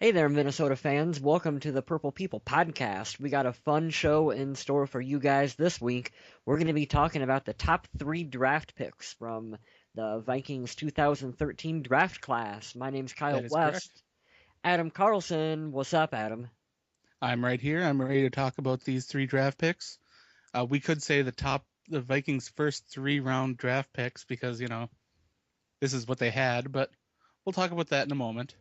Hey there, Minnesota fans. Welcome to the Purple People podcast. We got a fun show in store for you guys this week. We're going to be talking about the top three draft picks from the Vikings 2013 draft class. My name's Kyle That is correct. West. Adam Carlson. What's up, Adam? I'm right here. I'm ready to talk about these three draft picks. We could say the Vikings' first three-round draft picks because, this is what they had, but we'll talk about that in a moment.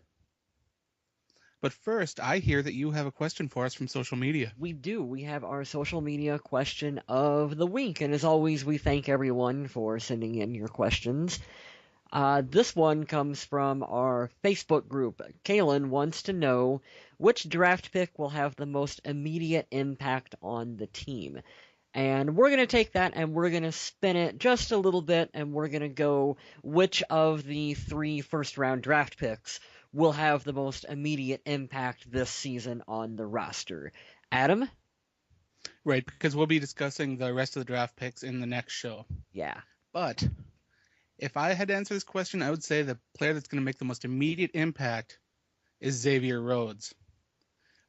But first, I hear that you have a question for us from social media. We do. We have our social media question of the week. And as always, we thank everyone for sending in your questions. This one comes from our Facebook group. Kalen wants to know which draft pick will have the most immediate impact on the team. And we're going to take that and we're going to spin it just a little bit and we're going to go which of the three first round draft picks will have the most immediate impact this season on the roster. Adam? Right, because we'll be discussing the rest of the draft picks in the next show. Yeah. But if I had to answer this question, I would say the player that's going to make the most immediate impact is Xavier Rhodes.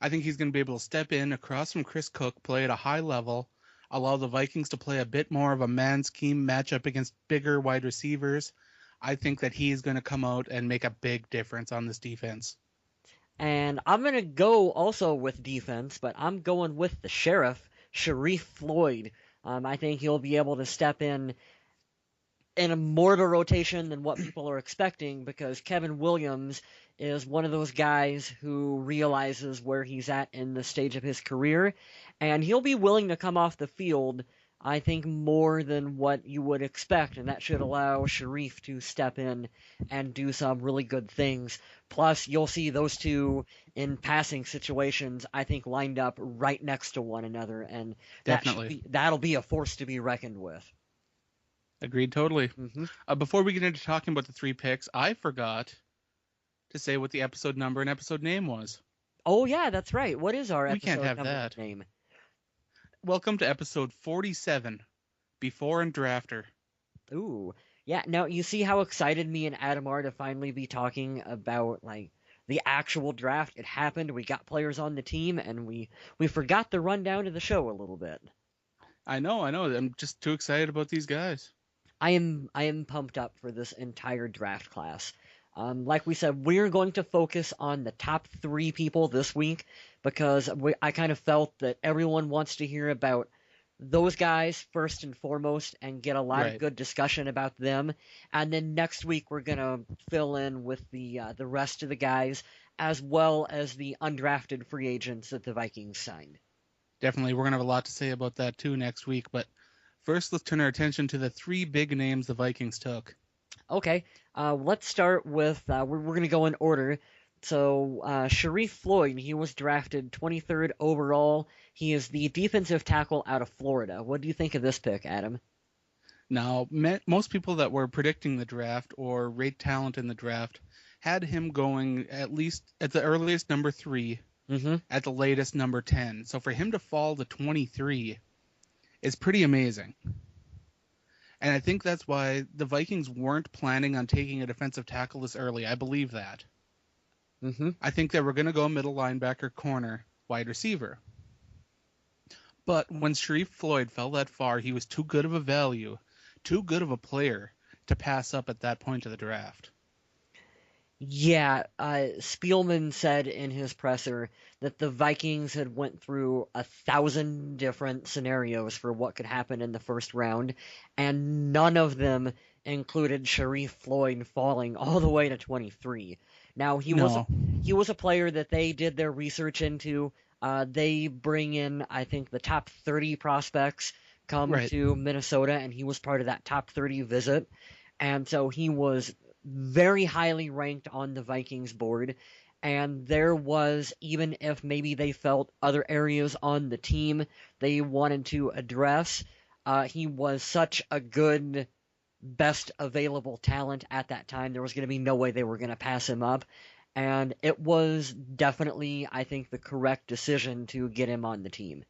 I think he's going to be able to step in across from Chris Cook, play at a high level, allow the Vikings to play a bit more of a man scheme matchup against bigger wide receivers. I think that he's going to come out and make a big difference on this defense. And I'm going to go also with defense, but I'm going with the sheriff, Sharif Floyd. I think he'll be able to step in a more of a rotation than what people are expecting because Kevin Williams is one of those guys who realizes where he's at in the stage of his career, and he'll be willing to come off the field, I think, more than what you would expect, and that should allow Sharif to step in and do some really good things. Plus, you'll see those two in passing situations, I think, lined up right next to one another, and Definitely. that'll be a force to be reckoned with. Agreed totally. Hmm. Before we get into talking about the three picks, I forgot to say what the episode number and episode name was. Oh yeah, that's right. What is our We can't episode have number and that. name? Welcome to episode 47, Before and Drafter. Ooh. Yeah, now you see how excited me and Adam are to finally be talking about like the actual draft. It happened. We got players on the team and we forgot the rundown of the show a little bit. I know. I'm just too excited about these guys. I am pumped up for this entire draft class. Like we said, we're going to focus on the top three people this week because I kind of felt that everyone wants to hear about those guys first and foremost and get a lot of Right. good discussion about them. And then next week we're gonna fill in with the rest of the guys as well as the undrafted free agents that the Vikings signed. Definitely. We're going to have a lot to say about that too next week. But first, let's turn our attention to the three big names the Vikings took. Okay, let's start with we're gonna go in order. So Sharif Floyd, he was drafted 23rd overall. He is the defensive tackle out of Florida. What do you think of this pick, Adam? Now, most people that were predicting the draft or rate talent in the draft had him going at least at the earliest number 3, Mm-hmm. at the latest number 10. So for him to fall to 23 is pretty amazing. And I think that's why the Vikings weren't planning on taking a defensive tackle this early. I believe that. Mm-hmm. I think they were going to go middle linebacker, corner, wide receiver. But when Sharif Floyd fell that far, he was too good of a value, too good of a player to pass up at that point of the draft. Yeah, Spielman said in his presser that the Vikings had went through 1,000 different scenarios for what could happen in the first round, and none of them included Sharif Floyd falling all the way to 23. Now No, he was a player that they did their research into. They bring in, I think, the top 30 prospects come right. to Minnesota, and he was part of that top 30 visit. And so he was very highly ranked on the Vikings board. And there was, even if maybe they felt other areas on the team they wanted to address, he was such a good, best available talent at that time. There was going to be no way they were going to pass him up. And it was definitely, I think, the correct decision to get him on the team.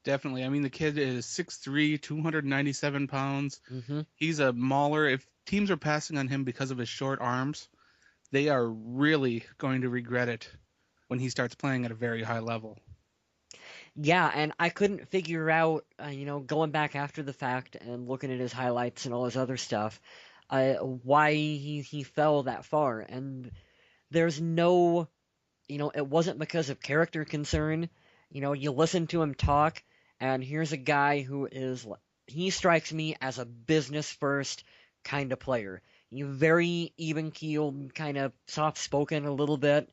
Definitely. I mean, the kid is 6'3", 297 pounds. Hmm. He's a mauler. If teams are passing on him because of his short arms, they are really going to regret it when he starts playing at a very high level. Yeah, and I couldn't figure out, going back after the fact and looking at his highlights and all his other stuff, why he fell that far. And there's no, it wasn't because of character concern. You listen to him talk, and here's a guy who he strikes me as a business first kind of player. You very even keeled, kind of soft spoken a little bit,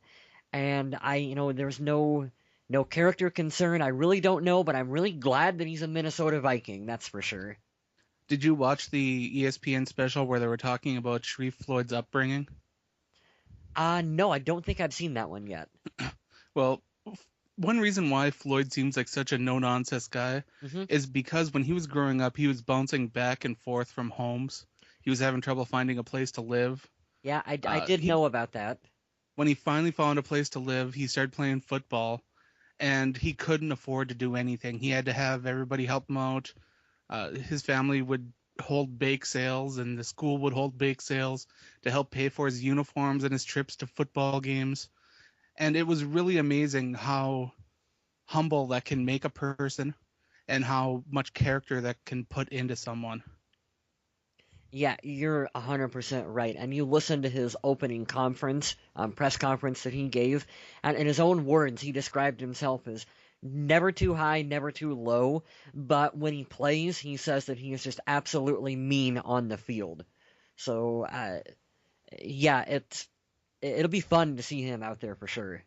and there's no character concern. I really don't know, but I'm really glad that he's a Minnesota Viking. That's for sure. Did you watch the ESPN special where they were talking about Sharif Floyd's upbringing? No, I don't think I've seen that one yet. Well, one reason why Floyd seems like such a no-nonsense guy Hmm. is because when he was growing up, he was bouncing back and forth from homes. He was having trouble finding a place to live. Yeah, I did He know about that. When he finally found a place to live, he started playing football, and he couldn't afford to do anything. He had to have everybody help him out. His family would hold bake sales, and the school would hold bake sales to help pay for his uniforms and his trips to football games. And it was really amazing how humble that can make a person and how much character that can put into someone. Yeah, you're 100% right. And you listen to his opening press conference that he gave, and in his own words, he described himself as never too high, never too low. But when he plays, he says that he is just absolutely mean on the field. So, yeah, it'll be fun to see him out there for sure.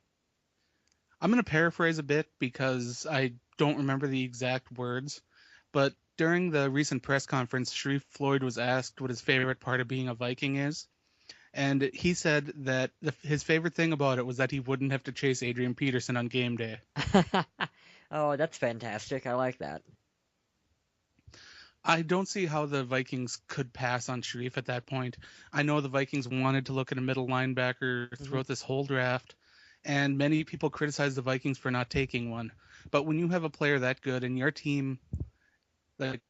I'm going to paraphrase a bit because I don't remember the exact words, but during the recent press conference, Sharif Floyd was asked what his favorite part of being a Viking is, and he said that his favorite thing about it was that he wouldn't have to chase Adrian Peterson on game day. Oh, that's fantastic. I like that. I don't see how the Vikings could pass on Sharif at that point. I know the Vikings wanted to look at a middle linebacker Hmm. throughout this whole draft, and many people criticize the Vikings for not taking one. But when you have a player that good and your team like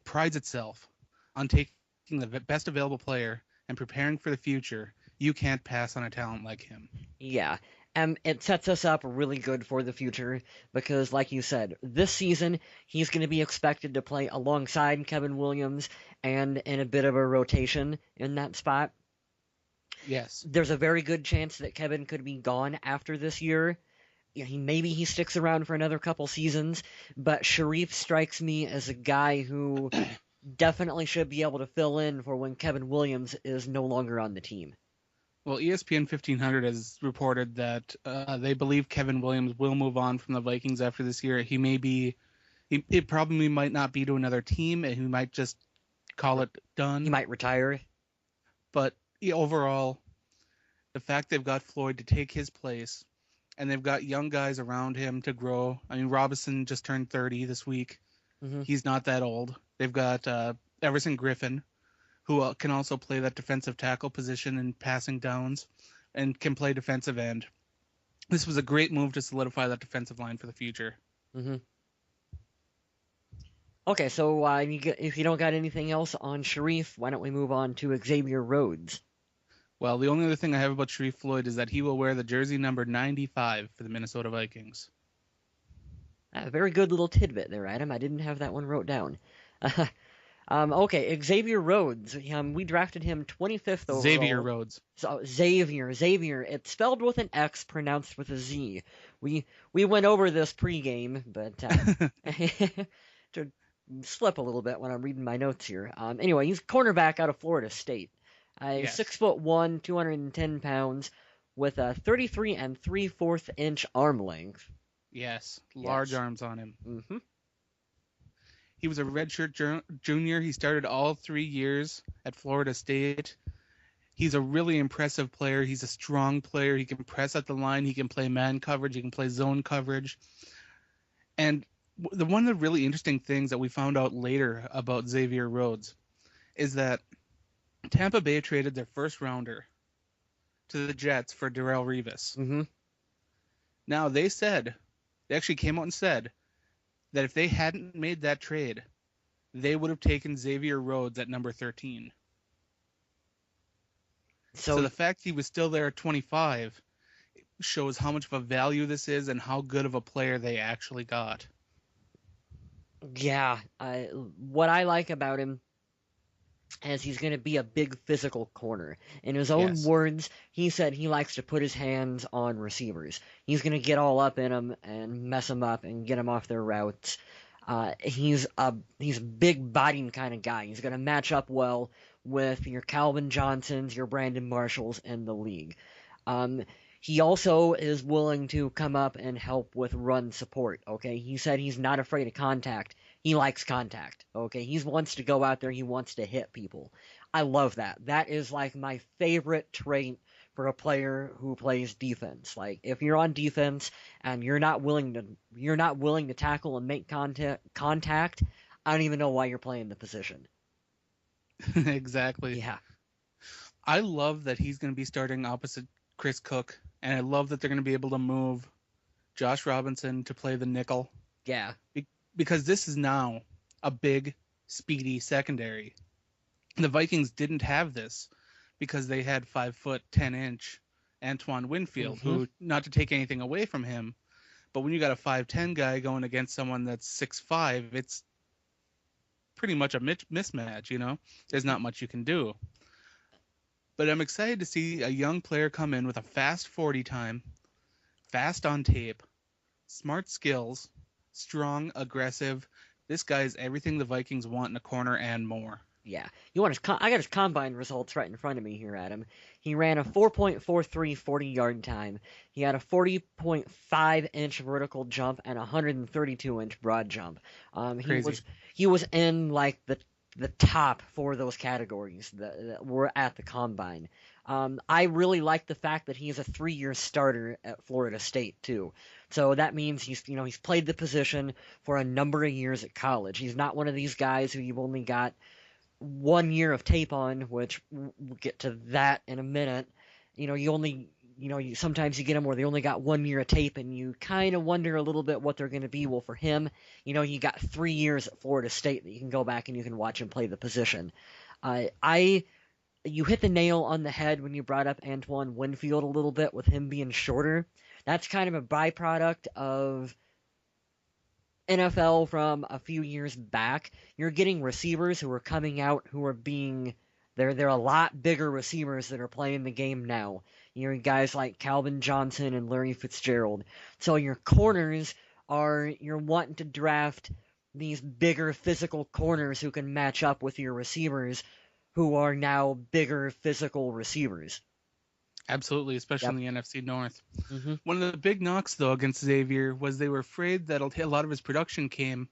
prides itself on taking the best available player and preparing for the future, you can't pass on a talent like him. Yeah, it sets us up really good for the future because, like you said, this season he's going to be expected to play alongside Kevin Williams and in a bit of a rotation in that spot. Yes. There's a very good chance that Kevin could be gone after this year. Maybe he sticks around for another couple seasons, but Sharif strikes me as a guy who definitely should be able to fill in for when Kevin Williams is no longer on the team. Well, ESPN 1500 has reported that they believe Kevin Williams will move on from the Vikings after this year. It probably might not be to another team, and he might just call it He done. might retire. But overall, the fact they've got Floyd to take his place, and they've got young guys around him to grow. I mean, Robinson just turned 30 this week. Hmm. He's not that old. They've got Everson Griffin, who can also play that defensive tackle position in passing downs and can play defensive end. This was a great move to solidify that defensive line for the future. Hmm. Okay, so if you don't got anything else on Sharif, why don't we move on to Xavier Rhodes? Well, the only other thing I have about Sharif Floyd is that he will wear the jersey number 95 for the Minnesota Vikings. A very good little tidbit there, Adam. I didn't have that one wrote down. Okay, Xavier Rhodes. We drafted him 25th Xavier overall. Rhodes. So Xavier. It's spelled with an X, pronounced with a Z. We went over this pregame, but to slip a little bit when I'm reading my notes here. Anyway, he's cornerback out of Florida State. Yes. 6'1", 210 pounds, with a 33 and 3/4 inch arm length. Yes. Large Yes. arms on him. Hmm. He was a redshirt junior. He started all 3 years at Florida State. He's a really impressive player. He's a strong player. He can press at the line. He can play man coverage. He can play zone coverage. And one of the really interesting things that we found out later about Xavier Rhodes is that Tampa Bay traded their first rounder to the Jets for Darrelle Revis. Hmm. Now they actually came out and said that if they hadn't made that trade, they would have taken Xavier Rhodes at number 13. So So the fact he was still there at 25 shows how much of a value this is and how good of a player they actually got. Yeah, what I like about him is he's going to be a big physical corner. In his own Yes. words, he said he likes to put his hands on receivers. He's going to get all up in them and mess them up and get them off their routes. He's a big bodied kind of guy. He's going to match up well with your Calvin Johnsons, your Brandon Marshalls in the league. Um, he also is willing to come up and help with run support. Okay, he said he's not afraid of contact. He likes contact. Okay, he wants to go out there. He wants to hit people. I love that. That is like my favorite trait for a player who plays defense. Like if you're on defense and you're not willing to tackle and make contact, I don't even know why you're playing the position. Exactly. Yeah, I love that he's going to be starting opposite Chris Cook, and I love that they're going to be able to move Josh Robinson to play the nickel yeah, because this is now a big, speedy secondary. The Vikings didn't have this because they had 5 foot 10 inch Antoine Winfield, hmm who, not to take anything away from him, but when you got a 5'10" guy going against someone that's 6'5", it's pretty much a mismatch. There's not much you can do. But I'm excited to see a young player come in with a fast 40 time, fast on tape, smart skills, strong, aggressive. This guy's everything the Vikings want in a corner and more. yeah. You want his? I got his combine results right in front of me here, Adam. He ran a 4.43 40-yard time. He had a 40.5-inch vertical jump and a 132-inch broad jump. Um, he Crazy. was he was in like the top for those categories that were at the combine. I really like the fact that he's a 3-year starter at Florida State too. So that means he's played the position for a number of years at college. He's not one of these guys who you've only got 1 year of tape on, which we'll get to that in a minute. You only, sometimes you get them where they only got 1 year of tape, and you kind of wonder a little bit what they're going to be. Well, for him, you got 3 years at Florida State that you can go back and you can watch him play the position. I You hit the nail on the head when you brought up Antoine Winfield a little bit with him being shorter. That's kind of a byproduct of NFL from a few years back. You're getting receivers who are coming out who are being they're a lot bigger receivers that are playing the game now. Guys like Calvin Johnson and Larry Fitzgerald. So your corners you're wanting to draft these bigger physical corners who can match up with your receivers who are now bigger physical receivers. Absolutely, Yep. especially in the NFC North. hmm One of the big knocks, though, against Xavier was they were afraid that a lot of his production came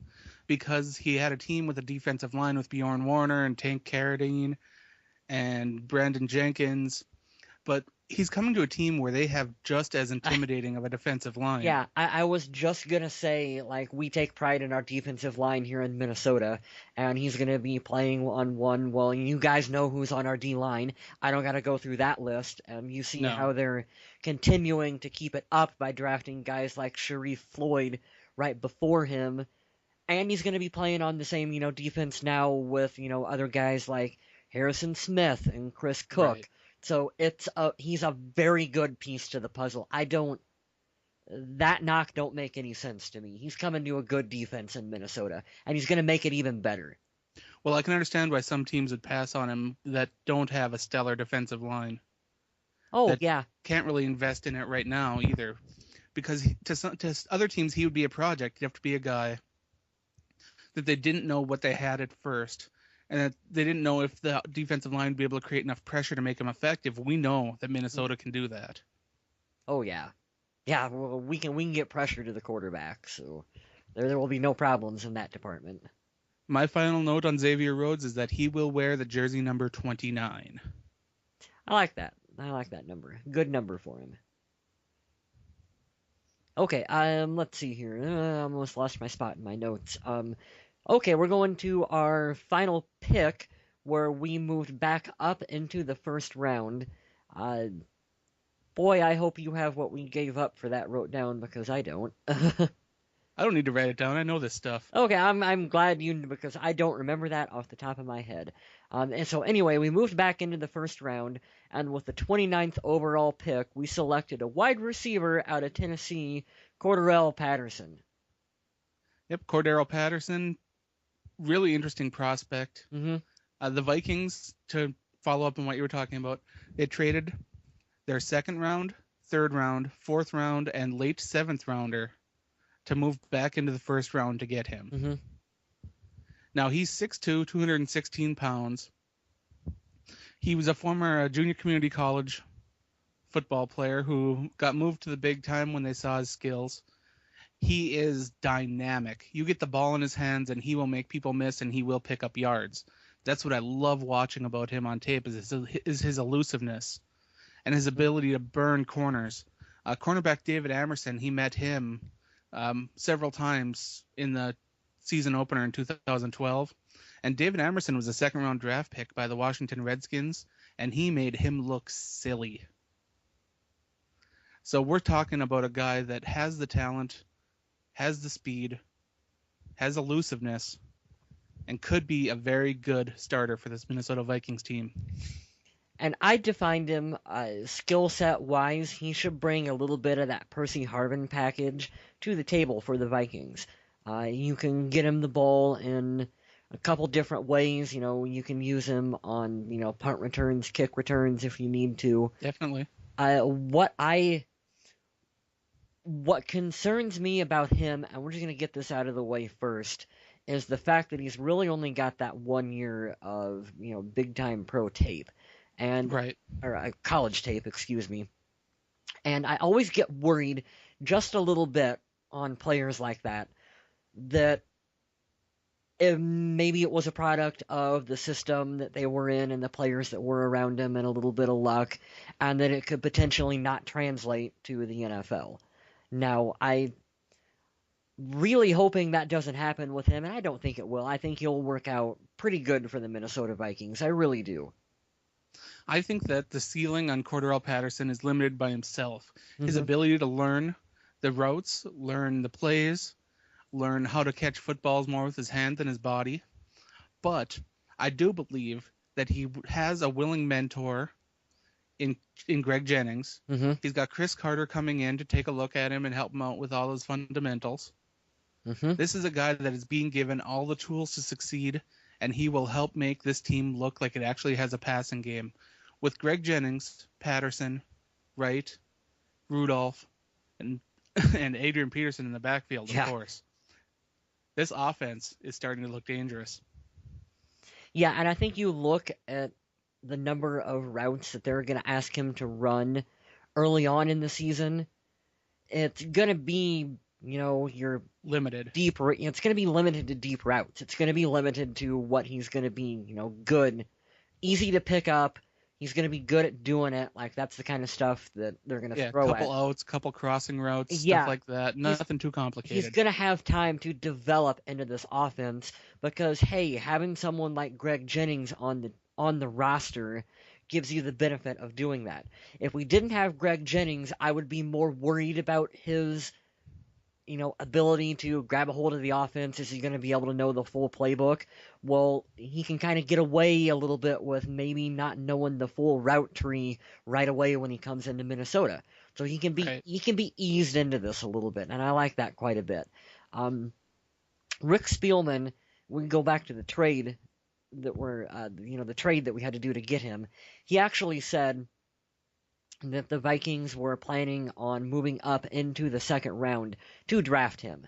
because he had a team with a defensive line with Bjorn Warner and Tank Carradine and Brandon Jenkins. But he's coming to a team where they have just as intimidating of a defensive line. Yeah, I was just gonna say, like, we take pride in our defensive line here in Minnesota, and he's gonna be playing on one. Well, you guys know who's on our D line. I don't gotta go through that list. You see No. how they're continuing to keep it up by drafting guys like Sharif Floyd right before him, and he's gonna be playing on the same, defense now with, other guys like Harrison Smith and Chris Right. Cook. So he's a very good piece to the puzzle. I don't That knock don't make any sense to me. He's coming to a good defense in Minnesota, and he's going to make it even better. Well, I can understand why some teams would pass on him that don't have a stellar defensive line, Oh, that yeah. can't really invest in it right now either. Because to other teams, he would be a project. He'd have to be a guy that they didn't know what they had at first, and that they didn't know if the defensive line would be able to create enough pressure to make him effective. We know that Minnesota can do that. Oh, yeah. Yeah, well, we can get pressure to the quarterback, so there will be no problems in that department. My final note on Xavier Rhodes is that he will wear the jersey number 29. I like that. I like that number. Good number for him. Okay, let's see here. I almost lost my spot in my notes. Okay, we're going to our final pick where we moved back up into the first round. Uh, Boy, I hope you have what we gave up for that wrote down because I don't. I don't need to write it down. I know this stuff. Okay, I'm glad you because I don't remember that off the top of my head. And so anyway, we moved back into the first round, and with the 29th overall pick, we selected a wide receiver out of Tennessee, Cordarrelle Patterson. Yep, Cordero Patterson, really interesting prospect. Mm-hmm. The Vikings, to follow up on what you were talking about, they traded their second round, third round, fourth round, and late seventh rounder to move back into the first round to get him. Mm-hmm. Now he's 6'2", 216 pounds. He was a former junior community college football player who got moved to the big time when they saw his skills. He is dynamic. You get the ball in his hands and he will make people miss and he will pick up yards. That's what I love watching about him on tape is his elusiveness and his ability to burn corners. Cornerback David Amerson, he met him several times in the season opener in 2012. And David Amerson was a second-round draft pick by the Washington Redskins, and he made him look silly. So we're talking about a guy that has the talent, has the speed, has elusiveness, and could be a very good starter for this Minnesota Vikings team. And I defined him skill set wise. He should bring a little bit of that Percy Harvin package to the table for the Vikings. You can get him the ball in a couple different ways. You can use him on punt returns, kick returns if you need to. Definitely. What concerns me about him, and we're just gonna get this out of the way first, is the fact that he's really only got that 1 year of big time pro tape. Right. Or college tape, excuse me. And I always get worried just a little bit on players like that maybe it was a product of the system that they were in and the players that were around him and a little bit of luck, and that it could potentially not translate to the NFL. Now, I really hoping that doesn't happen with him, and I don't think it will. I think he'll work out pretty good for the Minnesota Vikings. I really do. I think that the ceiling on Cordarrelle Patterson is limited by himself. His Mm-hmm. ability to learn the routes, learn the plays, learn how to catch footballs more with his hand than his body. But I do believe that he has a willing mentor in Greg Jennings. Mm-hmm. He's got Chris Carter coming in to take a look at him and help him out with all his fundamentals. Mm-hmm. This is a guy that is being given all the tools to succeed, and he will help make this team look like it actually has a passing game. With Greg Jennings, Patterson, Wright, Rudolph, and Adrian Peterson in the backfield, of course. This offense is starting to look dangerous. Yeah, and I think you look at the number of routes that they're going to ask him to run early on in the season. It's going to be, your limited. It's going to be limited to deep routes. It's going to be limited to what he's going to be, good, easy to pick up. He's going to be good at doing it. Like, that's the kind of stuff that they're going to throw at. Yeah, couple outs, couple crossing routes, stuff like that. Nothing too complicated. He's going to have time to develop into this offense because, hey, having someone like Greg Jennings on the roster gives you the benefit of doing that. If we didn't have Greg Jennings, I would be more worried about his ability to grab a hold of the offense. Is he going to be able to know the full playbook? Well, he can kind of get away a little bit with maybe not knowing the full route tree right away when he comes into Minnesota. So he can be eased into this a little bit, and I like that quite a bit. Rick Spielman, we can go back to the trade that the trade that we had to do to get him. He actually said that the Vikings were planning on moving up into the second round to draft him.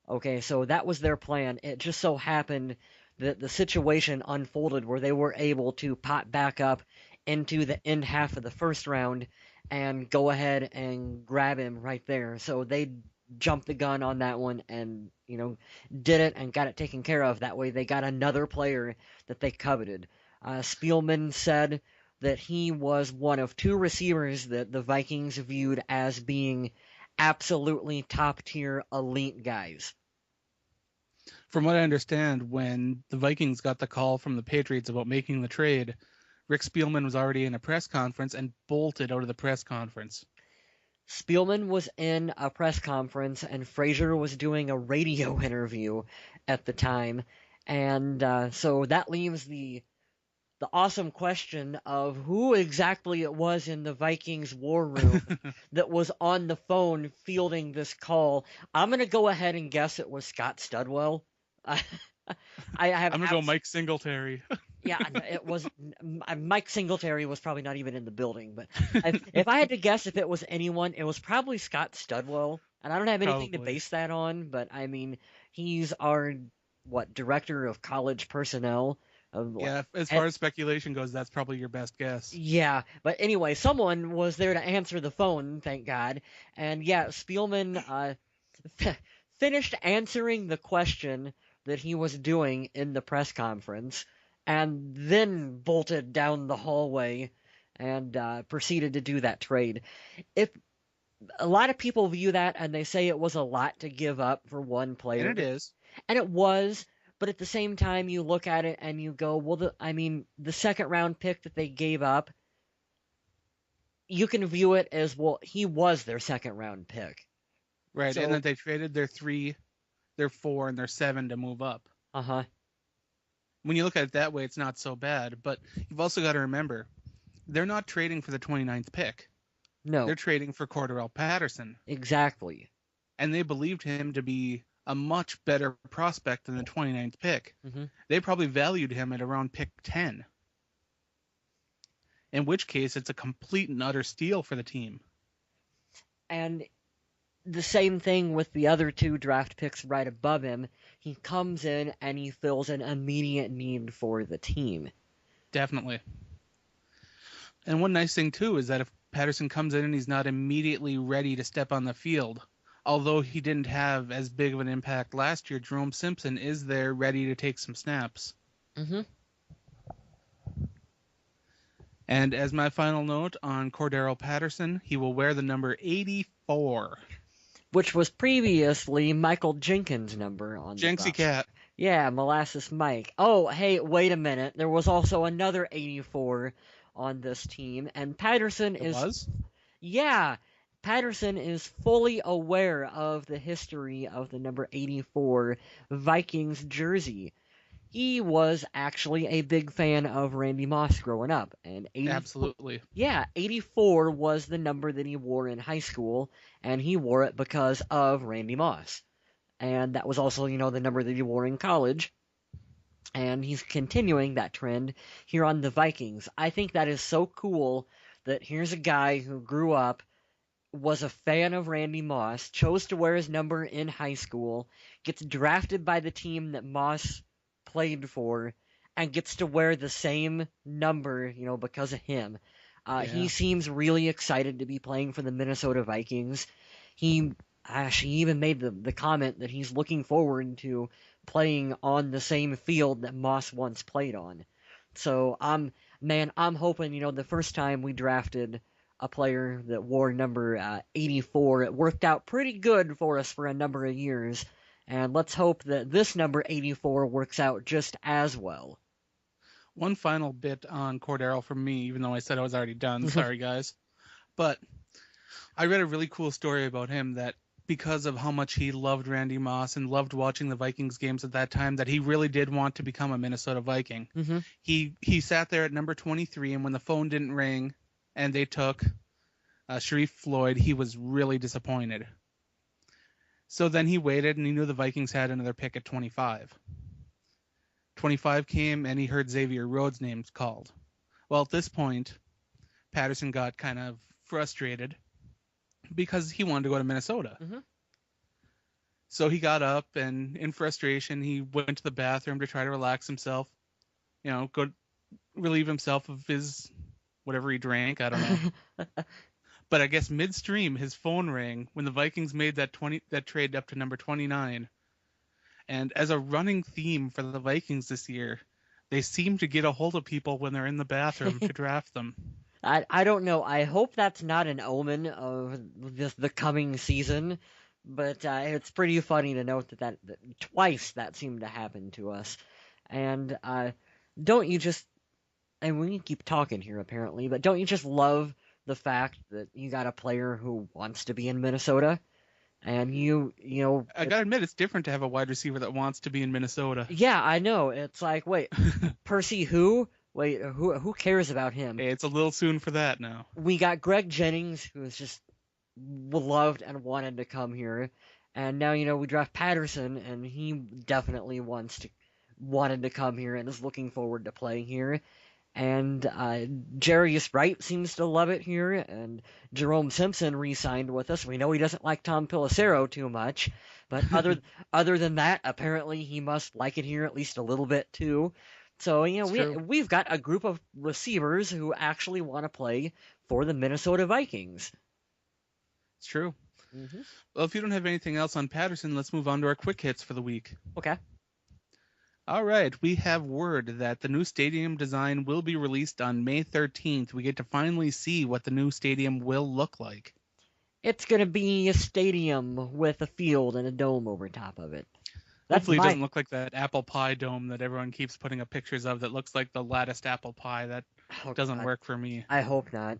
Okay, so that was their plan. It just so happened that the situation unfolded where they were able to pop back up into the end half of the first round and go ahead and grab him right there. So they jumped the gun on that one and, did it and got it taken care of. That way they got another player that they coveted. Spielman said that he was one of two receivers that the Vikings viewed as being absolutely top-tier elite guys. From what I understand, when the Vikings got the call from the Patriots about making the trade, Rick Spielman was already in a press conference and bolted out of the press conference. Spielman was in a press conference, and Frazier was doing a radio interview at the time, and so that leaves the awesome question of who exactly it was in the Vikings war room that was on the phone fielding this call. I'm gonna go ahead and guess it was Scott Studwell. I, I have I'm gonna go abs- Mike Singletary. yeah, it was Mike Singletary was probably not even in the building, but if I had to guess if it was anyone, it was probably Scott Studwell, and I don't have anything to Probably. base that on, but I mean, he's our director of college personnel. What, Yeah, as far as speculation goes, that's probably your best guess. yeah, but anyway, someone was there to answer the phone, thank God. And yeah, Spielman finished answering the question that he was doing in the press conference, and then bolted down the hallway and proceeded to do that trade. If a lot of people view that and they say it was a lot to give up for one And player, it is. and it was, but at the same time, you look at it and you go, well, I mean, the second round pick that they gave up, you can view it as, well, he was their second round pick. Right, and So, then they traded their 3, their 4, and their 7 to move up. uh huh. When you look at it that way, it's not so bad. But you've also got to remember, they're not trading for the 29th pick. No, They're trading for Cordarrelle Patterson. exactly. And they believed him to be a much better prospect than the 29th pick. Hmm. They probably valued him at around pick 10. In which case, it's a complete and utter steal for the team. And the same thing with the other two draft picks right above him. He comes in and he fills an immediate need for the team. Definitely. And one nice thing, too, is that if Patterson comes in and he's not immediately ready to step on the field, although he didn't have as big of an impact last year, Jerome Simpson is there ready to take some snaps. Hmm. And as my final note on Cordarrelle Patterson, he will wear the number 84. Which was previously Michael Jenkins' number on the Jenksy roster. Cat. Yeah, Molasses Mike. Oh, hey, wait a minute. There was also another 84 on this team, and Patterson It is, was? yeah, Patterson is fully aware of the history of the number 84 Vikings jersey. He was actually a big fan of Randy Moss growing up, and 84, Absolutely. yeah, 84 was the number that he wore in high school, and he wore it because of Randy Moss. And that was also, the number that he wore in college. And he's continuing that trend here on the Vikings. I think that is so cool that here's a guy who grew up, was a fan of Randy Moss, chose to wear his number in high school, gets drafted by the team that Moss played for, and gets to wear the same number, because of him. He Yeah. seems really excited to be playing for the Minnesota Vikings. He even made the comment that he's looking forward to playing on the same field that Moss once played on. So I'm hoping, the first time we drafted a player that wore number 84, it worked out pretty good for us for a number of years. And let's hope that this number 84 works out just as well. One final bit on Cordarrelle from me, even though I said I was already done. Sorry, guys. But I read a really cool story about him that because of how much he loved Randy Moss and loved watching the Vikings games at that time, that he really did want to become a Minnesota Viking. Mm-hmm. He sat there at number 23, and when the phone didn't ring and they took Sharif Floyd, he was really disappointed. So then he waited, and he knew the Vikings had another pick at 25. 25 came, and he heard Xavier Rhodes' name called. Well, at this point, Patterson got kind of frustrated because he wanted to go to Minnesota. Mm-hmm. So he got up, and in frustration, he went to the bathroom to try to relax himself, go relieve himself of his whatever he drank. I don't know. But I guess midstream, his phone rang when the Vikings made that trade up to number 29. And as a running theme for the Vikings this year, they seem to get a hold of people when they're in the bathroom to draft them. I don't know. I hope that's not an omen of the coming season, but it's pretty funny to note that twice that seemed to happen to us. And don't you just, and we can keep talking here apparently, but don't you just love the fact that you got a player who wants to be in Minnesota, and you know, I gotta admit, it's different to have a wide receiver that wants to be in Minnesota. yeah, I know. It's like, wait, Percy who? Wait, who cares about him? Hey, it's a little soon for that now. We got Greg Jennings, who is just loved and wanted to come here, and now we draft Patterson, and he definitely wanted to come here and is looking forward to playing here. And Jarius Wright seems to love it here, and Jerome Simpson re-signed with us. We know he doesn't like Tom Pelissero too much, but other than that, apparently he must like it here at least a little bit too. So It's true. we've got a group of receivers who actually want to play for the Minnesota Vikings. It's true. Hmm. Well, if you don't have anything else on Patterson, let's move on to our quick hits for the week. Okay. All right, we have word that the new stadium design will be released on May 13th. We get to finally see what the new stadium will look like. It's gonna be a stadium with a field and a dome over top of it. That's Hopefully, it my doesn't look like that apple pie dome that everyone keeps putting up pictures of that looks like the latticed apple pie. That oh doesn't God, work for me. I hope not.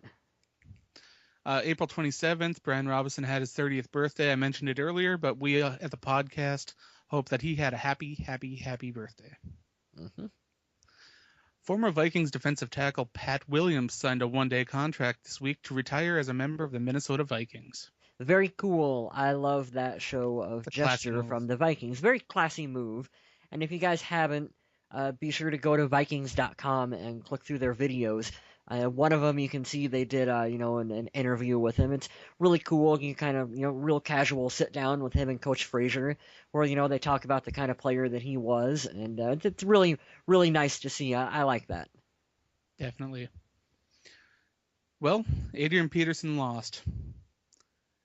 April 27th, Brian Robinson had his 30th birthday. I mentioned it earlier, but we at the podcast hope that he had a happy, happy, happy birthday. Hmm. Former Vikings defensive tackle Pat Williams signed a one-day contract this week to retire as a member of the Minnesota Vikings. Very cool. I love that show of It's a classy gesture move. from the Vikings. Very classy move. And if you guys haven't, be sure to go to Vikings.com and click through their videos. One of them you can see they did, an interview with him. It's really cool. You kind of, real casual sit down with him and Coach Frazier, where they talk about the kind of player that he was, and it's really, really nice to see. I like that. Definitely. Well, Adrian Peterson lost.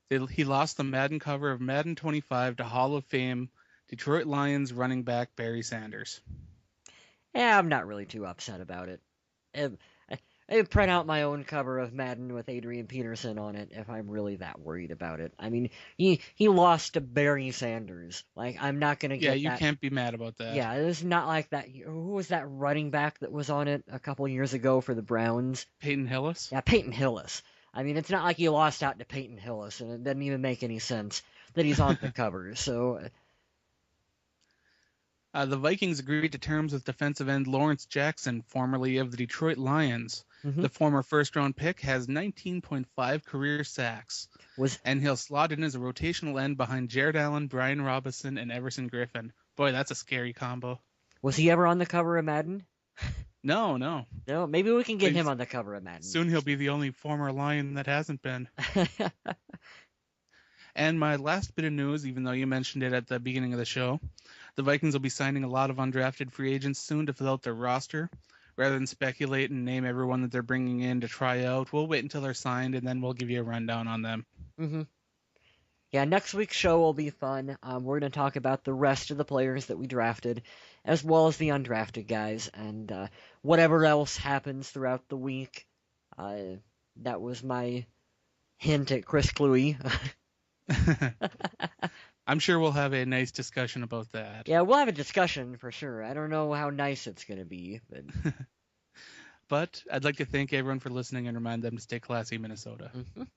He lost the Madden cover of Madden 25 to Hall of Fame Detroit Lions running back Barry Sanders. Yeah, I'm not really too upset about it. I'd print out my own cover of Madden with Adrian Peterson on it if I'm really that worried about it. I mean, he lost to Barry Sanders. Like, I'm not gonna Yeah, get you that. can't be mad about that. Yeah, it's not like that. Who was that running back that was on it a couple years ago for the Browns? Peyton Hillis? Yeah, Peyton Hillis. I mean, it's not like you lost out to Peyton Hillis, and it doesn't even make any sense that he's on the cover. So, The Vikings agreed to terms with defensive end Lawrence Jackson, formerly of the Detroit Lions. mhm. The former first-round pick has 19.5 career sacks, was and he'll slot in as a rotational end behind Jared Allen, Brian Robinson, and Everson Griffin. Boy, that's a scary combo. was he ever on the cover of Madden? No. No, maybe we can get But him on the cover of Madden. soon he'll be the only former Lion that hasn't been. And my last bit of news, even though you mentioned it at the beginning of the show, the Vikings will be signing a lot of undrafted free agents soon to fill out their roster. Rather than speculate and name everyone that they're bringing in to try out, we'll wait until they're signed and then we'll give you a rundown on them. Hmm. Yeah, next week's show will be fun. We're going to talk about the rest of the players that we drafted, as well as the undrafted guys, and whatever else happens throughout the week. That was my hint at Chris Cluey. I'm sure we'll have a nice discussion about that. Yeah, we'll have a discussion for sure. I don't know how nice it's going to be, but But I'd like to thank everyone for listening and remind them to stay classy, Minnesota. Mhm.